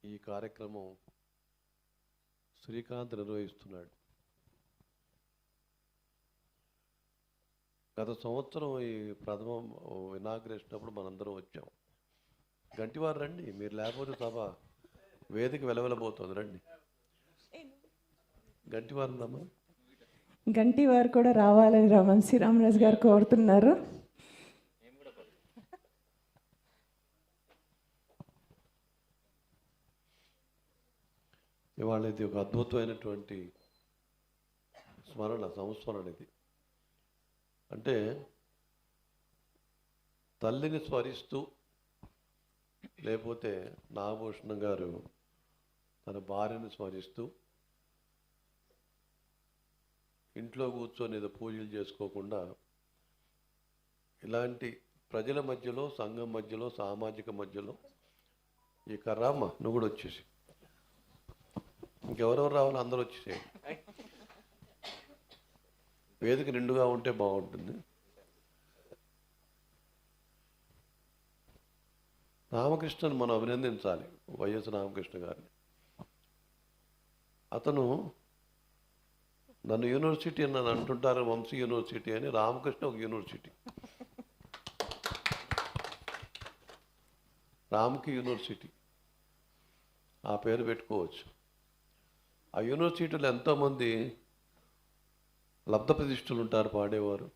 ఈ కార్యక్రమం శ్రీకాంత్ నిర్వహిస్తున్నాడు. గత సంవత్సరం ఈ ప్రథమ ఇనాగ్రేషన్ అప్పుడు మనందరం వచ్చాం. గంటివారు రండి, మీరు లేకపోతే సభ వేదిక వెలవెలబోతుంది. రండి, గంటివారు ఉందమ్మా. గంటివారు కూడా రావాలని రమణ్ శ్రీరామరాజు గారు కోరుతున్నారు. ఇవాళ ఇది ఒక అద్భుతమైనటువంటి సంస్మరణ ఇది. అంటే తల్లిని స్మరిస్తూ, లేకపోతే నాగభూషణం గారు తన భార్యను స్మరిస్తూ ఇంట్లో కూర్చొని ఏదో పూజలు చేసుకోకుండా ఇలాంటి ప్రజల మధ్యలో, సంఘం మధ్యలో, సామాజిక మధ్యలో ఈ కర్రామ్మ నువ్వు కూడా వచ్చేసి, ఇంకెవరెవరు రావాలి అందరూ వచ్చేసేయండి. వేదిక నిండుగా ఉంటే బాగుంటుంది. రామకృష్ణను మనం అభినందించాలి, వైఎస్ రామకృష్ణ గారిని. అతను నన్ను యూనివర్సిటీ అని నన్ను అంటుంటారు, వంశీ యూనివర్సిటీ అని. రామకృష్ణ ఒక యూనివర్సిటీ, రామ్కి యూనివర్సిటీ ఆ పేరు పెట్టుకోవచ్చు. ఆ యూనివర్సిటీలో ఎంతోమంది లబ్ధ ప్రతిష్ఠులు ఉంటారు, పాడేవారు.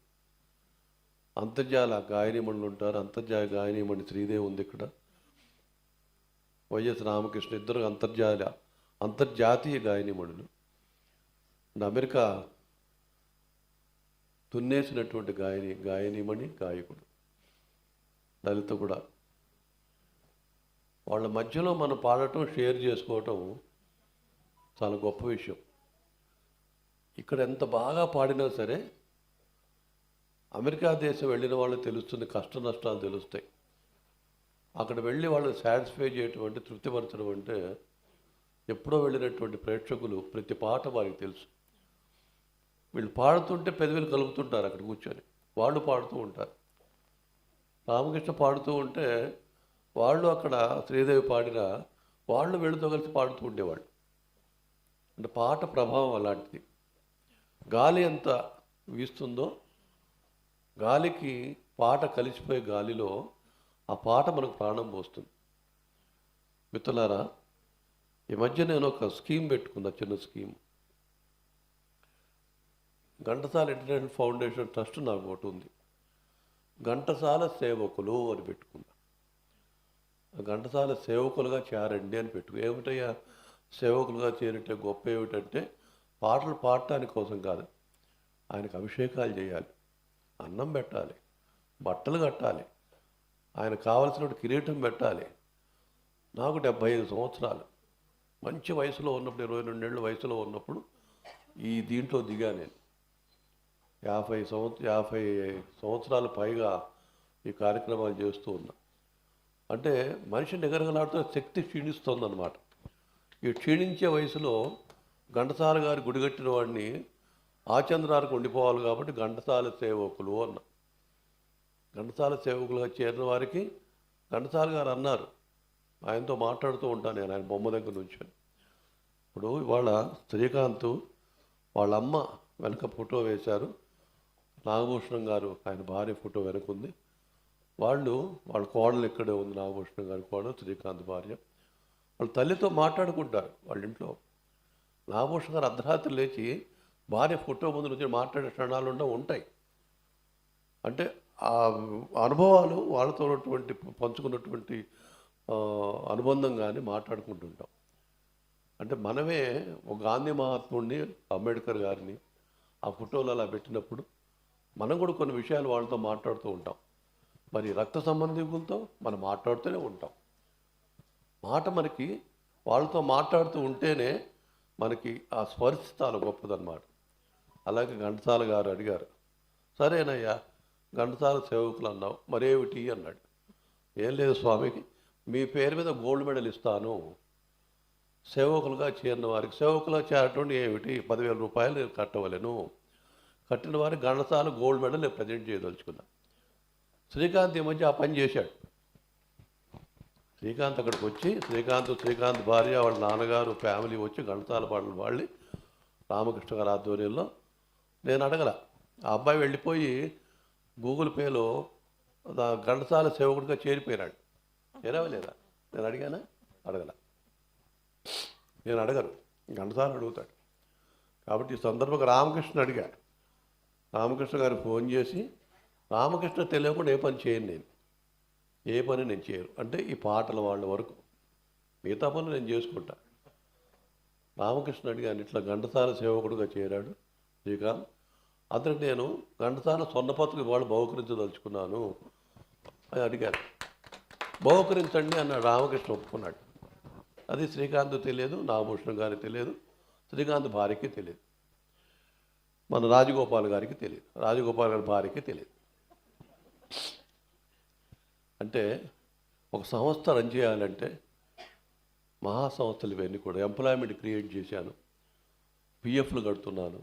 అంతర్జాల గాయనీమణులు ఉంటారు. అంతర్జాల గాయనీమణి శ్రీదేవి ఉంది ఇక్కడ. వైఎస్ రామకృష్ణ ఇద్దరు అంతర్జాతీయ గాయనీమణులు. అమెరికా తున్నేసినటువంటి గాయనీమణి, గాయకుడు, లలిత కూడా. వాళ్ళ మధ్యలో మనం పాడటం, షేర్ చేసుకోవటం చాలా గొప్ప విషయం. ఇక్కడ ఎంత బాగా పాడినా సరే అమెరికా దేశం వెళ్ళిన వాళ్ళు తెలుస్తుంది, కష్ట నష్టాలు తెలుస్తాయి. అక్కడ వెళ్ళి వాళ్ళు సాటిస్ఫై చేయటం అంటే, తృప్తిపరచడం అంటే, ఎప్పుడో వెళ్ళినటువంటి ప్రేక్షకులు ప్రతి పాట వారికి తెలుసు. వీళ్ళు పాడుతుంటే పెదవులు కలుపుతుంటారు అక్కడ కూర్చొని, వాళ్ళు పాడుతూ ఉంటారు. రామకృష్ణ పాడుతూ ఉంటే వాళ్ళు అక్కడ శ్రీదేవి పాడినా వాళ్ళు వీళ్ళతో కలిసి పాడుతూ ఉండేవాళ్ళు. అంటే పాట ప్రభావం అలాంటిది. గాలి ఎంత వీస్తుందో, గాలికి పాట కలిసిపోయే గాలిలో ఆ పాట మనకు ప్రాణం పోస్తుంది. మిత్రులారా, ఈ మధ్య నేను ఒక స్కీమ్ పెట్టుకున్నా, చిన్న scheme. Ghantasala international foundation trust నాకు ఒకటి ఉంది. ఘంటసాల సేవకులు అని పెట్టుకున్నా. ఘంటసాల సేవకులుగా చేరండి అని ఏమిటయ్యా సేవకులుగా చేరితే గొప్ప ఏమిటంటే, పాటలు పాడటానికి కోసం కాదు, ఆయనకు అభిషేకాలు చేయాలి, అన్నం పెట్టాలి, బట్టలు కట్టాలి, ఆయన కావలసిన కిరీటం పెట్టాలి. నాకు 75 సంవత్సరాలు, మంచి వయసులో ఉన్నప్పుడు, 22 ఏళ్ళ వయసులో ఉన్నప్పుడు ఈ దీంట్లో దిగా నేను. 50 సంవత్సరాలు పైగా ఈ కార్యక్రమాలు చేస్తూ ఉన్నా. అంటే మనిషి నిగరగలాడుతూ శక్తి క్షీణిస్తుందన్నమాట. ఈ క్షీణించే వయసులో ఘంటసాల గారి గుడిగట్టిన వాడిని ఆచంద్రానికి ఉండిపోవాలి కాబట్టి ఘంటసాల సేవకులు అన్న. ఘంటసాల సేవకులుగా చేరిన వారికి ఘంటసాల గారు అన్నారు, ఆయనతో మాట్లాడుతూ ఉంటాను నేను, ఆయన బొమ్మ దగ్గర నుంచి. ఇప్పుడు ఇవాళ శ్రీకాంత్ వాళ్ళ అమ్మ వెనక ఫోటో వేశారు, నాగభూషణం గారు ఆయన భార్య ఫోటో వెనకుంది. వాళ్ళ కోడలు ఇక్కడే ఉంది, నాగభూషణం గారి కోడలు, శ్రీకాంత్ భార్య. వాళ్ళ తల్లితో మాట్లాడుకుంటారు వాళ్ళ ఇంట్లో. నాగభూషణం గారు అర్ధరాత్రి లేచి భార్య ఫోటో ముందు నుంచి మాట్లాడే క్షణాలు ఉంటాయి. అంటే ఆ అనుభవాలు, వాళ్ళతో ఉన్నటువంటి పంచుకున్నటువంటి అనుబంధం కానీ మాట్లాడుకుంటుంటాం. అంటే మనమే ఒక గాంధీ మహాత్ముడిని, అంబేద్కర్ గారిని ఆ ఫోటోలు అలా పెట్టినప్పుడు మనం కూడా కొన్ని విషయాలు వాళ్ళతో మాట్లాడుతూ ఉంటాం. మరి రక్త సంబంధికులతో మనం మాట్లాడుతూనే ఉంటాం. మాట మనకి వాళ్ళతో మాట్లాడుతూ ఉంటేనే మనకి ఆ స్పర్శితాలు గొప్పదన్నమాట. అలాగే ఘంటసాల గారు అడిగారు, సరేనయ్యా ఘంటసాల సేవకులు అన్నావు, మరేమిటి అన్నాడు. ఏం లేదు స్వామికి, మీ పేరు మీద గోల్డ్ మెడల్ ఇస్తాను, సేవకులుగా చేరిన వారికి. సేవకులుగా చేరటం ఏమిటి, 10,000 రూపాయలు నేను కట్టవలేను. కట్టిన వారికి ఘంటసాల గోల్డ్ మెడల్ నేను ప్రజెంట్ చేయదలుచుకున్నా. శ్రీకాంత్ ఈ మధ్య ఆ పని చేశాడు. శ్రీకాంత్ అక్కడికి వచ్చి శ్రీకాంత్ భార్య వాళ్ళ నాన్నగారు ఫ్యామిలీ వచ్చి ఘంటసాల పాటలు పాడి రామకృష్ణ గారి ఆధ్వర్యంలో నేను అడగల. ఆ అబ్బాయి వెళ్ళిపోయి గూగుల్ పేలో ఘంటసాల సేవకుడిగా చేరిపోయినాడు. చేరవలేదా? నేను అడిగానా? అడగల. నేను అడగను, ఘంటసాల అడుగుతాడు. కాబట్టి ఈ సందర్భంగా రామకృష్ణ అడిగా. రామకృష్ణ గారికి ఫోన్ చేసి, రామకృష్ణ తెలియకుండా ఏ పని చేయను నేను, ఏ పని నేను చేయను అంటే ఈ పాటల వాళ్ళ వరకు, మిగతా పనులు నేను చేసుకుంటా. రామకృష్ణ అడిగాను, ఇట్లా ఘంటసాల సేవకుడుగా చేరాడు శ్రీకాంత్, అతనికి నేను ఘంటసాల స్వర్ణపత్రిక వాళ్ళు బహుకరించదలుచుకున్నాను అని అడిగాను. బహుకరించండి అన్నాడు. రామకృష్ణ ఒప్పుకున్నాడు. అది శ్రీకాంత్ తెలియదు, నాగభూషణం గారికి తెలియదు, శ్రీకాంత్ భార్యకి తెలియదు, మన రాజగోపాల్ గారికి తెలియదు, రాజగోపాల్ గారి భార్యకి తెలియదు. అంటే ఒక సంస్థ రన్ చేయాలంటే మహాసంస్థలు ఇవన్నీ కూడా ఎంప్లాయ్మెంట్ క్రియేట్ చేశాను, పిఎఫ్లు కడుతున్నాను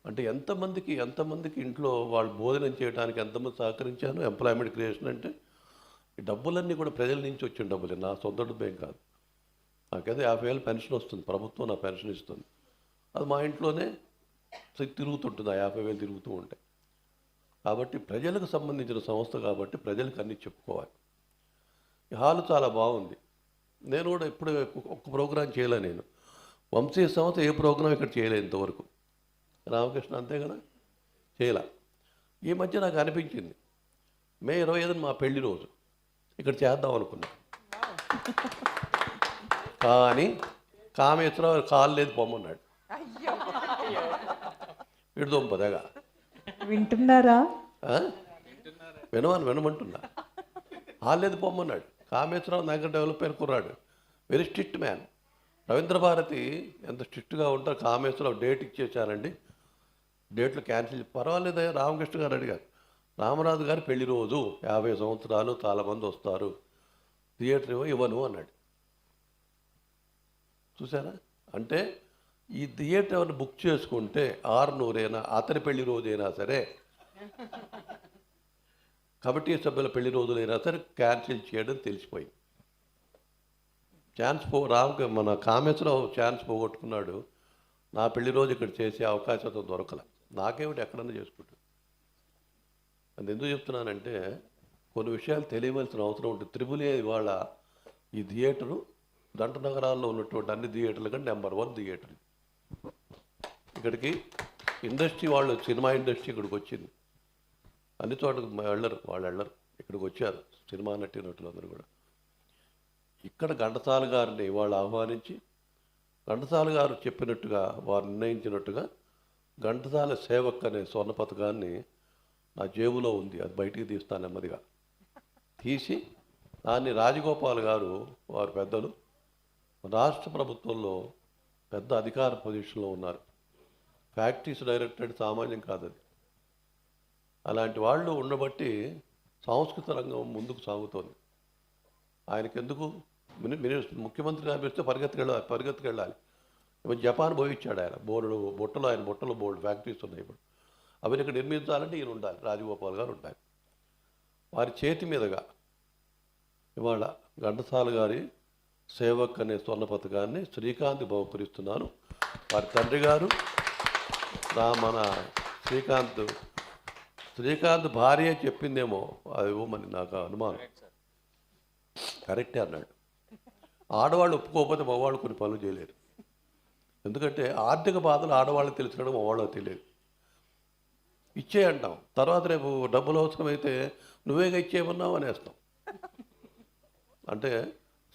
అంటే ఎంతమందికి ఇంట్లో వాళ్ళు భోజనం చేయడానికి ఎంతమంది సహకరించాను. ఎంప్లాయ్మెంట్ క్రియేషన్ అంటే ఈ డబ్బులన్నీ కూడా ప్రజల నుంచి వచ్చిన డబ్బులే, నా సొంత డబ్బేం కాదు. నాకైతే 50,000 పెన్షన్ వస్తుంది, ప్రభుత్వం నా పెన్షన్ ఇస్తుంది. అది మా ఇంట్లోనే తిరుగుతుంటుంది, ఆ 50,000 తిరుగుతూ ఉంటాయి. కాబట్టి ప్రజలకు సంబంధించిన సంస్థ కాబట్టి ప్రజలకు అన్నీ చెప్పుకోవాలి. ఈ హాలు చాలా బాగుంది. నేను కూడా ఎప్పుడు ఒక్క ప్రోగ్రాం చేయలే. నేను వంశీయ సంస్థ ఏ ప్రోగ్రాం ఇక్కడ చేయలేదు ఇంతవరకు. రామకృష్ణ అంతే కదా, చేయలే. ఈ మధ్య నాకు అనిపించింది, మే 25 మా పెళ్లి రోజు ఇక్కడ చేద్దాం అనుకున్నా. కానీ కామేశ్వరరావు కాలు లేదు పొమ్మన్నాడు. విడుదొంపదగా వింటున్నారా? వినమంటున్నా. లేదు పొమ్మన్నాడు. కామేశ్వరరావు నగర డెవలప్మెంట్ కుర్రాడు, very strict man. Ravindra Bharathi ఎంత స్ట్రిక్ట్గా ఉంటారు. కామేశ్వరరావు డేట్ ఇచ్చేసారండి, డేట్లు క్యాన్సిల్. పర్వాలేదయ్యా, రామకృష్ణ గారు అడిగారు, రామరాజు గారి పెళ్లి రోజు 50 సంవత్సరాలు చాలామంది వస్తారు, థియేటర్ ఇవ్వను అన్నాడు. చూసారా? అంటే ఈ థియేటర్ బుక్ చేసుకుంటే 600 అతని పెళ్లి రోజైనా సరే, కమిటీ సభ్యుల పెళ్లి రోజులైనా సరే క్యాన్సిల్ చేయడం తెలిసిపోయింది. మన కామేశ్వరరావు ఛాన్స్ పోగొట్టుకున్నాడు. నా పెళ్లి రోజు ఇక్కడ చేసే అవకాశం దొరకల. నాకేమిటి, ఎక్కడన్నా చేసుకుంటాను. అది ఎందుకు చెప్తున్నానంటే కొన్ని విషయాలు తెలియవలసిన అవసరం ఉంటుంది. త్రిబుల్ ఏ ఇవాళ ఈ థియేటరు దంట నగరాల్లో ఉన్నటువంటి అన్ని థియేటర్ల కంటే నెంబర్ 1 థియేటర్. ఇక్కడికి ఇండస్ట్రీ వాళ్ళు, సినిమా ఇండస్ట్రీ ఇక్కడికి వచ్చింది. అన్ని చోట్ల వాళ్ళు వెళ్ళరు, ఇక్కడికి వచ్చారు సినిమా నటులు అందరూ కూడా. ఇక్కడ ఘంటసాల గారిని వాళ్ళు ఆహ్వానించి, ఘంటసాల గారు చెప్పినట్టుగా, వారు నిర్ణయించినట్టుగా ఘంటసాల సేవక్ అనే స్వర్ణ పథకాన్ని నా జేబులో ఉంది, అది బయటికి తీస్తాను నెమ్మదిగా. తీసి దాన్ని రాజగోపాల్ గారు, వారు పెద్దలు, రాష్ట్ర ప్రభుత్వంలో పెద్ద అధికార పొజిషన్లో ఉన్నారు. ఫ్యాక్టరీస్ డైరెక్టర్ సామాన్యం కాదు అది. అలాంటి వాళ్ళు ఉండబట్టి సాంస్కృతిక రంగం ముందుకు సాగుతోంది. ఆయనకెందుకు ముఖ్యమంత్రి గారు పిలిస్తే పరిగెత్తుకెళ్ళాలి. ఇప్పుడు జపాన్ పోయిచ్చాడు ఆయన. బుట్టలో బోల్డ్ ఫ్యాక్టరీస్ ఉన్నాయి ఇప్పుడు. అవి ఇక్కడ నిర్మించాలంటే ఈయన ఉండాలి, రాజగోపాల్ గారు ఉండాలి. వారి చేతి మీదుగా ఇవాళ ఘంటసాల గారి సేవక్ అనే స్వర్ణ పథకాన్ని శ్రీకాంత్ బహుకరిస్తున్నాను. వారి తండ్రి గారు మన శ్రీకాంత్ భార్య చెప్పిందేమో అది ఇవ్వమని నాకు అనుమానం. కరెక్టే అన్నాడు. ఆడవాళ్ళు ఒప్పుకోకపోతే మగవాళ్ళు కొన్ని పనులు చేయలేరు. ఎందుకంటే ఆర్థిక బాధలు ఆడవాళ్ళకి తెలుసుకోవడం మగవాళ్ళకి తెలియదు. ఇచ్చేయంటాం, తర్వాత రేపు డబ్బులు అవసరమైతే నువ్వేగా ఇచ్చేయమన్నావు అనేస్తాం. అంటే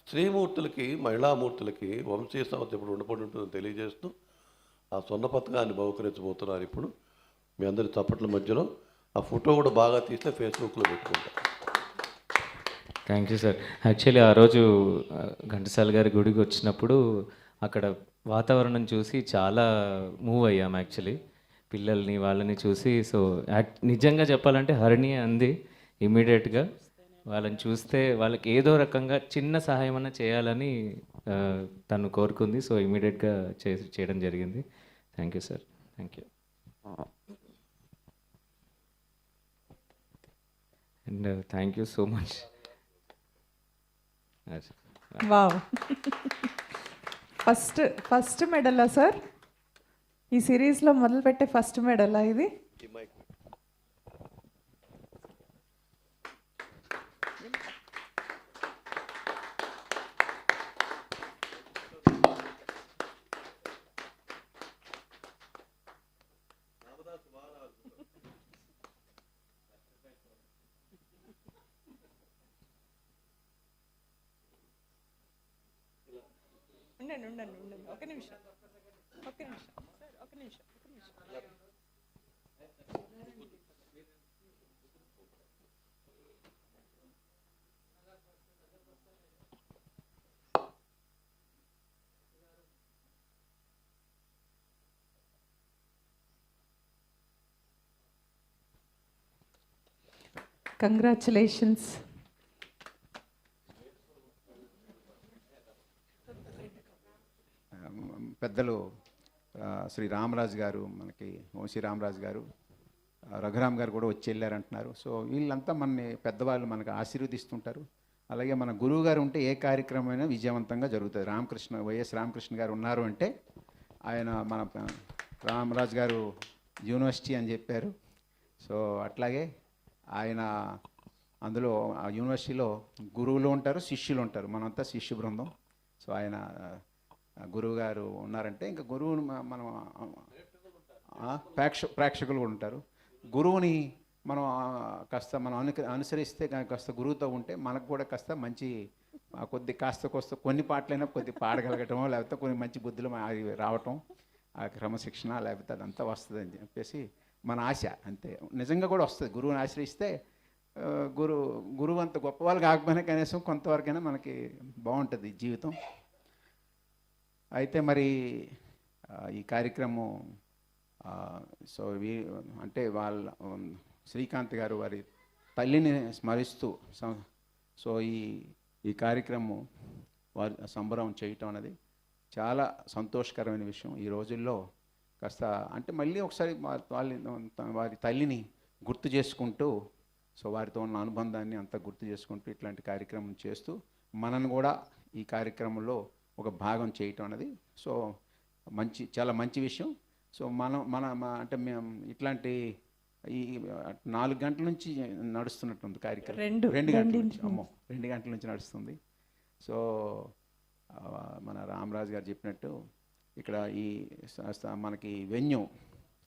స్త్రీమూర్తులకి, మహిళామూర్తులకి వంశీయ సంస్థ ఇప్పుడు ఉండబడి ఉంటుందని తెలియజేస్తూ ఆ స్వర్ణ పథకాన్ని బహుకరించబోతున్నారు. ఇప్పుడు మీ అందరి చప్పట్ల మధ్యలో ఆ ఫోటో కూడా బాగా తీస్తే ఫేస్బుక్లో పెట్టుకుంటాం. Thank you sir. యాక్చువల్లీ ఆ రోజు ఘంటసాల గారి గుడికి వచ్చినప్పుడు అక్కడ వాతావరణం చూసి చాలా మూవ్ అయ్యాం. యాక్చువల్లీ పిల్లల్ని వాళ్ళని చూసి, సో నిజంగా చెప్పాలంటే హరిణి అంది ఇమీడియట్గా. వాళ్ళని చూస్తే వాళ్ళకి ఏదో రకంగా చిన్న సహాయం అన్నా చేయాలని తను కోరుకుంది. సో ఇమీడియట్గా చేయడం జరిగింది. Thank you sir. Thank you. And thank you so much. Wow. First మెడలా సార్? ఈ సిరీస్లో మొదలుపెట్టే ఫస్ట్ మెడలా ఇది? ఉండండి ఒక నిమిషం సార్, ఒక నిమిషం. కంగ్రాచులేషన్స్. పెద్దలు శ్రీ రామరాజు గారు, మనకి వంశీ రామరాజు గారు, రఘురామ్ గారు కూడా వచ్చి వెళ్ళారంటున్నారు. సో వీళ్ళంతా మనని పెద్దవాళ్ళు మనకు ఆశీర్వదిస్తుంటారు. అలాగే మన గురువు గారు ఉంటే ఏ కార్యక్రమమైనా విజయవంతంగా జరుగుతుంది. వైఎస్ రామకృష్ణ గారు ఉన్నారు అంటే ఆయన మన రామరాజు గారు యూనివర్సిటీ అని చెప్పారు. సో అట్లాగే ఆయన అందులో ఆ యూనివర్సిటీలో గురువులు ఉంటారు, శిష్యులు ఉంటారు. మనంతా శిష్యు బృందం. సో ఆయన గురువు గారు ఉన్నారంటే ఇంకా గురువుని మనం ప్రేక్షకులు కూడా ఉంటారు. గురువుని మనం కాస్త మనం అనుసరిస్తే కాస్త గురువుతో ఉంటే మనకు కూడా కాస్త మంచి కాస్త కొన్ని పాటలైనా కొద్ది పాడగలగటమో లేకపోతే కొన్ని మంచి బుద్ధులు రావటం, ఆ క్రమశిక్షణ లేకపోతే అదంతా వస్తుంది అని చెప్పేసి మన ఆశ. అంతే, నిజంగా కూడా వస్తుంది. గురువుని ఆశ్రయిస్తే గురువు అంత గొప్ప వాళ్ళు కాకపోయినా కనీసం కొంతవరకైనా మనకి బాగుంటుంది జీవితం. అయితే మరి ఈ కార్యక్రమం సో అంటే శ్రీకాంత్ గారు వారి తల్లిని స్మరిస్తూ సో ఈ కార్యక్రమం వారి సంబరం చేయటం అనేది చాలా సంతోషకరమైన విషయం. ఈ రోజుల్లో కాస్త అంటే మళ్ళీ ఒకసారి వారి తల్లిని గుర్తు చేసుకుంటూ, సో వారితో ఉన్న అనుబంధాన్ని అంతా గుర్తు చేసుకుంటూ ఇట్లాంటి కార్యక్రమం చేస్తూ మనను కూడా ఈ కార్యక్రమంలో ఒక భాగం చేయటం అనేది సో చాలా మంచి విషయం. సో అంటే మేము ఇట్లాంటి ఈ 4 గంటల నుంచి నడుస్తున్నట్టుంది కార్యక్రమం. 2 గంటల నుంచి 2 గంటల నుంచి నడుస్తుంది. సో మన రామరాజు గారు చెప్పినట్టు ఇక్కడ ఈ మనకి వెన్యూ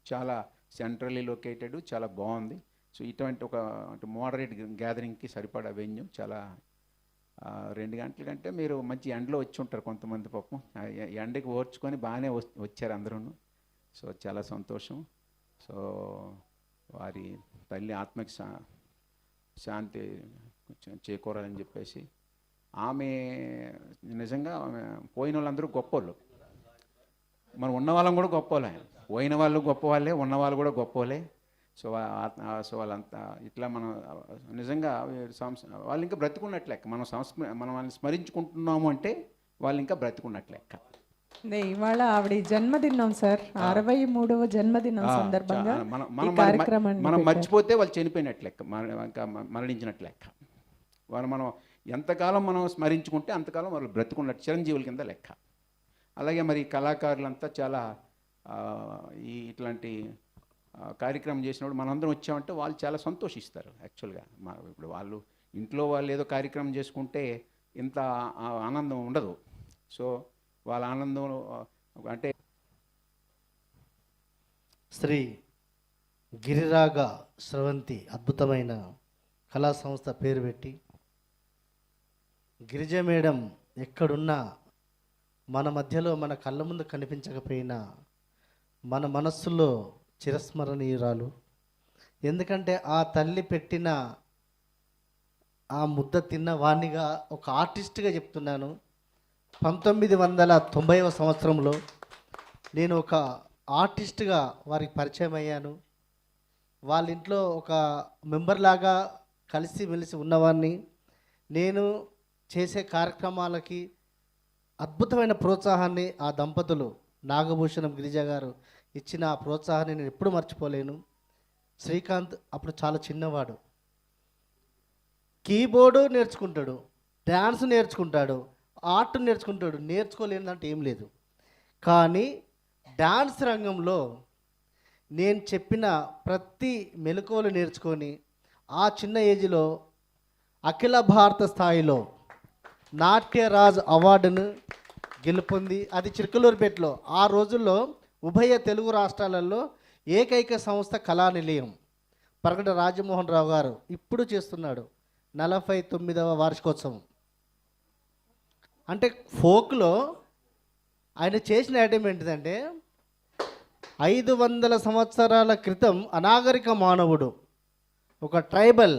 చాలా సెంట్రల్లీ లొకేటెడ్, చాలా బాగుంది. సో ఇటువంటి అంటే మోడరేట్ గ్యాదరింగ్కి సరిపడా వెన్యూ చాలా 2 గంటల కంటే మీరు మంచి ఎండలో వచ్చి ఉంటారు కొంతమంది. పాపం ఎండకి ఓర్చుకొని బాగానే వచ్చారు అందరూ. సో చాలా సంతోషం. సో వారి తల్లి ఆత్మకి శాంతి చేకూరాలని చెప్పేసి ఆమె నిజంగా పోయిన వాళ్ళందరూ గొప్పవాళ్ళు. మనం ఉన్న వాళ్ళం కూడా గొప్పవాళ్ళే. పోయిన వాళ్ళు గొప్ప వాళ్ళే, ఉన్నవాళ్ళు కూడా గొప్పవాళ్ళే. సో వాళ్ళంతా ఇట్లా మనం నిజంగా వాళ్ళు ఇంకా బ్రతికున్నట్లు లెక్క. మనం వాళ్ళని స్మరించుకుంటున్నాము అంటే వాళ్ళు ఇంకా బ్రతికున్నట్లు లెక్క. ఇవాళ ఆవిడ జన్మదినం సార్, 63వ జన్మదినం సందర్భంగా మనం మర్చిపోతే వాళ్ళు చనిపోయినట్లు లెక్క, ఇంకా మరణించినట్లు లెక్క. మనం ఎంతకాలం మనం స్మరించుకుంటే అంతకాలం వాళ్ళు బ్రతికున్నట్టు, చిరంజీవుల కింద లెక్క. అలాగే మరి కళాకారులంతా చాలా ఇట్లాంటి కార్యక్రమం చేసినప్పుడు మనందరం వచ్చామంటే వాళ్ళు చాలా సంతోషిస్తారు. యాక్చువల్గా ఇప్పుడు వాళ్ళు ఇంట్లో వాళ్ళు ఏదో కార్యక్రమం చేసుకుంటే ఇంత ఆనందం ఉండదు. సో వాళ్ళ ఆనందం అంటే శ్రీ గిరిరాగ స్రవంతి అద్భుతమైన కళా సంస్థ పేరు పెట్టి గిరిజ మేడం ఎక్కడున్నా మన మధ్యలో మన కళ్ళ ముందు కనిపించకపోయినా మన మనస్సులో చిరస్మరణీయురాలు. ఎందుకంటే ఆ తల్లి పెట్టిన ఆ ముద్ద తిన్న వాణ్ణిగా ఒక ఆర్టిస్ట్గా చెప్తున్నాను. 1990వ సంవత్సరంలో నేను ఒక ఆర్టిస్ట్గా వారికి పరిచయం అయ్యాను. వాళ్ళ ఇంట్లో ఒక మెంబర్ లాగా కలిసి మెలిసి ఉన్నవాడిని. నేను చేసే కార్యక్రమాలకి అద్భుతమైన ప్రోత్సాహాన్ని ఆ దంపతులు నాగభూషణం గిరిజ గారు ఇచ్చిన ఆ ప్రోత్సాహాన్ని నేను ఎప్పుడు మర్చిపోలేను. శ్రీకాంత్ అప్పుడు చాలా చిన్నవాడు, కీబోర్డు నేర్చుకుంటాడు, డ్యాన్స్ నేర్చుకుంటాడు, ఆర్ట్ నేర్చుకుంటాడు, నేర్చుకోలేదంటే ఏం లేదు. కానీ డ్యాన్స్ రంగంలో నేను చెప్పిన ప్రతి మెలకువలు నేర్చుకొని ఆ చిన్న ఏజ్లో అఖిల భారత స్థాయిలో నాట్యరాజ్ అవార్డును గెలుపొంది, అది చిరుకలూరుపేటలో. ఆ రోజుల్లో ఉభయ తెలుగు రాష్ట్రాలలో ఏకైక సంస్థ కళానిలయం. పరగడ రాజమోహన్ రావు గారు ఇప్పుడు చేస్తున్నాడు 49వ వార్షికోత్సవం. అంటే ఫోక్లో ఆయన చేసిన ఐటమ్ ఏంటిదంటే 500 సంవత్సరాల క్రితం అనాగరిక మానవుడు, ఒక ట్రైబల్,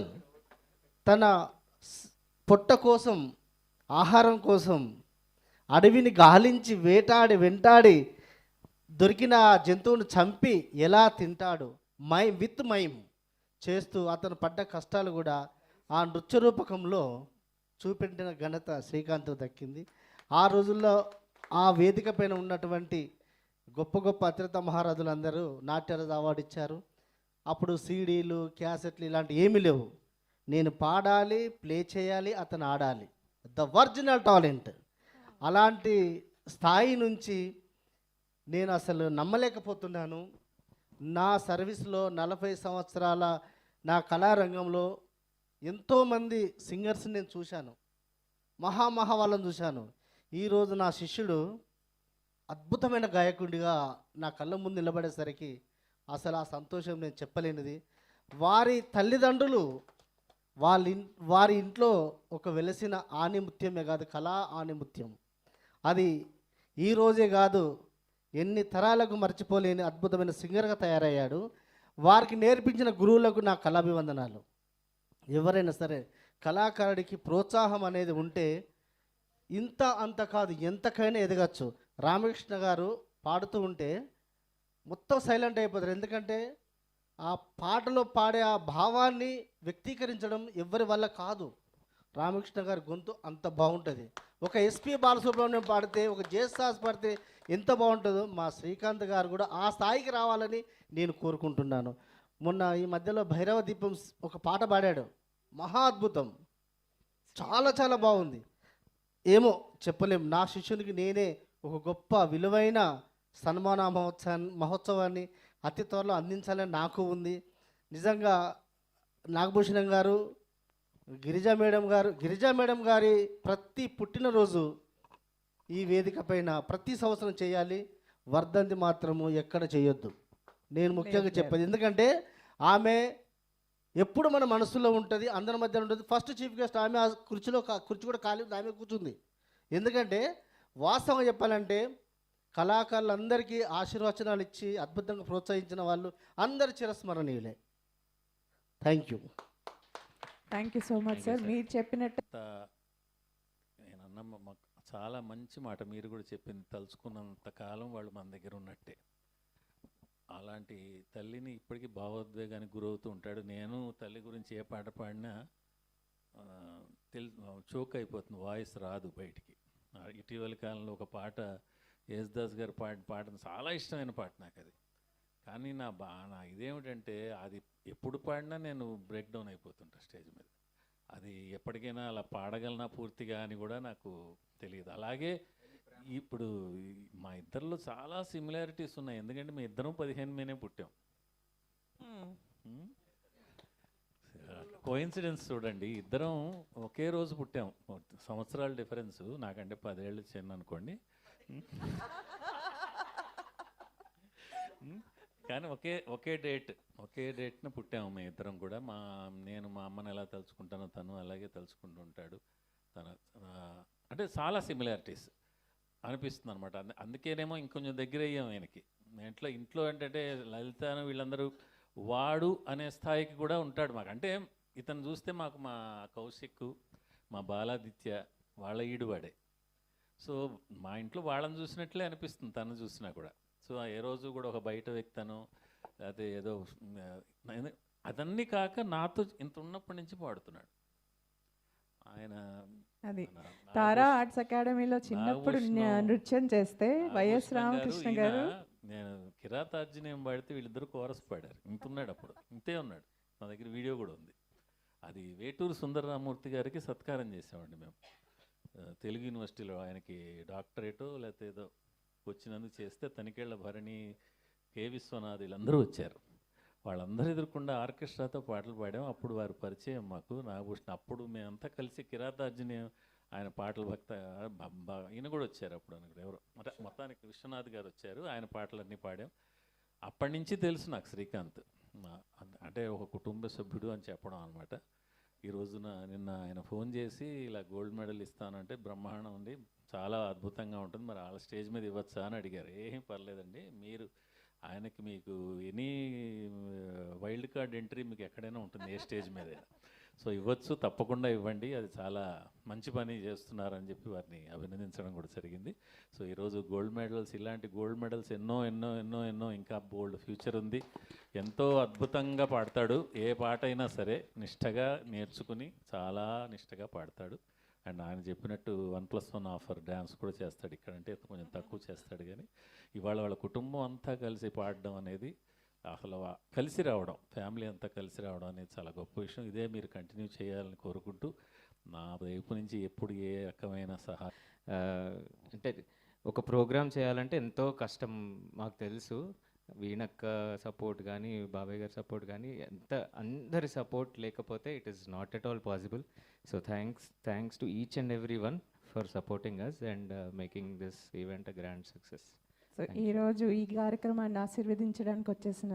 తన పొట్ట కోసం, ఆహారం కోసం అడవిని గాలించి వెంటాడి దొరికిన ఆ జంతువును చంపి ఎలా తింటాడు, మైమ్ చేస్తూ అతను పడ్డ కష్టాలు కూడా ఆ నృత్య రూపకంలో చూపెట్టిన ఘనత శ్రీకాంత్ దక్కింది. ఆ రోజుల్లో ఆ వేదిక పైన ఉన్నటువంటి గొప్ప గొప్ప అతిరథ మహారాజులందరూ నాట్యరాజు అవార్డు ఇచ్చారు. అప్పుడు సీడీలు, క్యాసెట్లు ఇలాంటి ఏమీ లేవు. నేను పాడాలి, ప్లే చేయాలి, అతను ఆడాలి, ద ఒరిజినల్ టాలెంట్. అలాంటి స్థాయి నుంచి నేను అసలు నమ్మలేకపోతున్నాను. నా సర్వీస్లో 40 సంవత్సరాల నా కళారంగంలో ఎంతోమంది సింగర్స్ని నేను చూశాను, మహా వాళ్ళని చూశాను. ఈరోజు నా శిష్యుడు అద్భుతమైన గాయకుడిగా నా కళ్ళ ముందు నిలబడేసరికి అసలు ఆ సంతోషం నేను చెప్పలేనిది. వారి తల్లిదండ్రులు వారి ఇంట్లో ఒక వెలసిన ఆణిముత్యమే కాదు, కళా ఆణిముత్యం. అది ఈరోజే కాదు, ఎన్ని తరాలకు మర్చిపోలేని అద్భుతమైన సింగర్గా తయారయ్యాడు. వారికి నేర్పించిన గురువులకు నా కళాభివందనాలు. ఎవరైనా సరే కళాకారుడికి ప్రోత్సాహం అనేది ఉంటే ఇంత అంత కాదు, ఎంతకైనా ఎదగచ్చు. రామకృష్ణ గారు పాడుతూ ఉంటే మొత్తం సైలెంట్ అయిపోతారు. ఎందుకంటే ఆ పాటలో పాడే ఆ భావాన్ని వ్యక్తీకరించడం ఎవరి వల్ల కాదు. రామకృష్ణ గారి గొంతు అంత బాగుంటుంది. ఒక ఎస్పి బాలసుబ్రహ్మణ్యం పాడితే, ఒక జేసాస్ పాడితే ఎంత బాగుంటుందో, మా శ్రీకాంత్ గారు కూడా ఆ స్థాయికి రావాలని నేను కోరుకుంటున్నాను. మొన్న ఈ మధ్యలో భైరవ దీపం ఒక పాట పాడాడు, మహా అద్భుతం, చాలా బాగుంది. ఏమో చెప్పలేం. నా శిష్యునికి నేనే ఒక గొప్ప విలువైన సన్మాన మహోత్సవాన్ని అతి త్వరలో అందించాలని నాకు ఉంది. నిజంగా నాగభూషణం గారు, గిరిజా మేడం గారి ప్రతి పుట్టినరోజు ఈ వేదిక పైన ప్రతి సంవత్సరం చేయాలి. వర్ధంతి మాత్రము ఎక్కడ చేయొద్దు, నేను ముఖ్యంగా చెప్పేది. ఎందుకంటే ఆమె ఎప్పుడు మన మనసులో ఉంటుంది, అందరి మధ్య ఉంటుంది. ఫస్ట్ చీఫ్ గెస్ట్ ఆమె. ఆ కుర్చీ కూడా ఖాళీ ఆమె కూర్చుంది. ఎందుకంటే వాస్తవంగా చెప్పాలంటే కళాకారులందరికీ ఆశీర్వచనాలు ఇచ్చి అద్భుతంగా ప్రోత్సహించిన వాళ్ళు అందరు చిరస్మరణీయులే. Thank you so much sir. మీరు చెప్పినట్టు నేనన్న మాకు చాలా మంచి మాట మీరు కూడా చెప్పింది. తలుచుకున్నంత కాలం వాళ్ళు మన దగ్గర ఉన్నట్టే. అలాంటి తల్లిని ఇప్పటికీ భావోద్వేగానికి గురవుతూ ఉంటాడు. నేను తల్లి గురించి ఏ పాట పాడినా చోక్ అయిపోతుంది, వాయిస్ రాదు బయటికి. ఇటీవలి కాలంలో ఒక పాట యేసుదాస్ గారు పాడిన చాలా ఇష్టమైన పాట నాకు అది. కానీ నా ఇదేమిటంటే అది ఎప్పుడు పాడినా నేను బ్రేక్ డౌన్ అయిపోతుంటా స్టేజ్ మీద. అది ఎప్పటికైనా అలా పాడగలనా పూర్తిగా అని కూడా నాకు తెలియదు. అలాగే ఇప్పుడు మా ఇద్దరిలో చాలా సిమిలారిటీస్ ఉన్నాయి. ఎందుకంటే మీ ఇద్దరం 15 మేనే పుట్టాం. కోయిన్సిడెన్స్ చూడండి, ఇద్దరం ఒకే రోజు పుట్టాం. సంవత్సరాల డిఫరెన్స్, నాకంటే 10 ఏళ్ళు చిన్న అనుకోండి. కానీ ఒకే డేట్న పుట్టాము మేము ఇద్దరం కూడా. నేను మా అమ్మని ఎలా తలుచుకుంటానో తను అలాగే తలుచుకుంటూ ఉంటాడు. అంటే చాలా సిమిలారిటీస్ అనిపిస్తుంది అనమాట. అందుకేనేమో ఇంకొంచెం దగ్గర అయ్యాం ఆయనకి. ఇంట్లో ఏంటంటే లలితను వీళ్ళందరూ వాడు అనే స్థాయికి కూడా ఉంటాడు మాకు. అంటే ఇతను చూస్తే మాకు మా కౌశిక్, మా బాలాదిత్య వాళ్ళ ఈడువాడే. సో మా ఇంట్లో వాళ్ళని చూసినట్లే అనిపిస్తుంది తను చూసినా కూడా. సో ఏ రోజు కూడా ఒక బయట వ్యక్తను లేకపోతే ఏదో అదన్నీ కాక నాతో ఇంత ఉన్నప్పటి నుంచి పాడుతున్నాడు ఆయన. అది తారా ఆర్ట్స్ అకాడమీలో చిన్నప్పుడు నృత్యం చేస్తే వైఎస్ రామకృష్ణ గారు, నేను కిరాతార్జునేయం పాడితే వీళ్ళిద్దరు కోరస్ పాడారు. ఇంతున్నాడు అప్పుడు, ఇంతే ఉన్నాడు. నా దగ్గర వీడియో కూడా ఉంది. అది వేటూరు సుందరరామూర్తి గారికి సత్కారం చేసామండి మేము. తెలుగు యూనివర్సిటీలో ఆయనకి డాక్టరేటో లేకపోతే ఏదో వచ్చినందుకు చేస్తే తనికేళ్ల భరణి, కె విశ్వనాథ్ వీళ్ళందరూ వచ్చారు. వాళ్ళందరూ ఎదుర్కొండా ఆర్కెస్ట్రాతో పాటలు పాడాం. అప్పుడు వారి పరిచయం మాకు నాగభూషణ్. అప్పుడు మేమంతా కలిసి కిరాతార్జున ఆయన పాటలు ఈయన కూడా వచ్చారు అప్పుడు అనుకుంటే ఎవరు అంటే మొత్తానికి విశ్వనాథ్ గారు వచ్చారు, ఆయన పాటలన్నీ పాడాం. అప్పటి నుంచి తెలుసు నాకు శ్రీకాంత్, అంటే ఒక కుటుంబ సభ్యుడు అని చెప్పడం అనమాట. ఈ రోజున నిన్న ఆయన ఫోన్ చేసి ఇలా గోల్డ్ మెడల్ ఇస్తానంటే బ్రహ్మాండం ఉంది, చాలా అద్భుతంగా ఉంటుంది, మరి వాళ్ళ స్టేజ్ మీద ఇవ్వచ్చా అని అడిగారు. ఏం పర్లేదండి, మీరు ఆయనకి మీకు ఎనీ వైల్డ్ కార్డ్ ఎంట్రీ మీకు ఎక్కడైనా ఉంటుంది, ఏ స్టేజ్ మీద. సో ఇవ్వచ్చు, తప్పకుండా ఇవ్వండి, అది చాలా మంచి పని చేస్తున్నారని చెప్పి వారిని అభినందించడం కూడా జరిగింది. సో ఈరోజు గోల్డ్ మెడల్స్, ఇలాంటి గోల్డ్ మెడల్స్ ఎన్నో ఎన్నో ఎన్నో ఎన్నో ఇంకా బోల్డ్ ఫ్యూచర్ ఉంది. ఎంతో అద్భుతంగా పాడతాడు, ఏ పాట అయినా సరే నిష్టగా నేర్చుకుని చాలా నిష్టగా పాడతాడు. అండ్ ఆయన చెప్పినట్టు 1+1 ఆఫర్ డ్యాన్స్ కూడా చేస్తాడు. ఇక్కడంటే కొంచెం తక్కువ చేస్తాడు, కానీ ఇవాళ వాళ్ళ కుటుంబం అంతా కలిసి పాడడం అనేది, అసలు కలిసి రావడం, ఫ్యామిలీ అంతా కలిసి రావడం అనేది చాలా గొప్ప విషయం. ఇదే మీరు కంటిన్యూ చేయాలని కోరుకుంటూ, నా వైపు నుంచి ఎప్పుడు ఏ రకమైన సహాయం అంటే ఒక ప్రోగ్రామ్ చేయాలంటే ఎంతో కష్టం మాకు తెలుసు. వీణక్క సపోర్ట్ కానీ, బాబాయ్ గారి సపోర్ట్ కానీ, అందరి సపోర్ట్ లేకపోతే it is not at all possible. So thanks to each and every one for supporting us and making this event a grand success. So ఈరోజు ఈ కార్యక్రమాన్ని ఆశీర్వదించడానికి వచ్చేసిన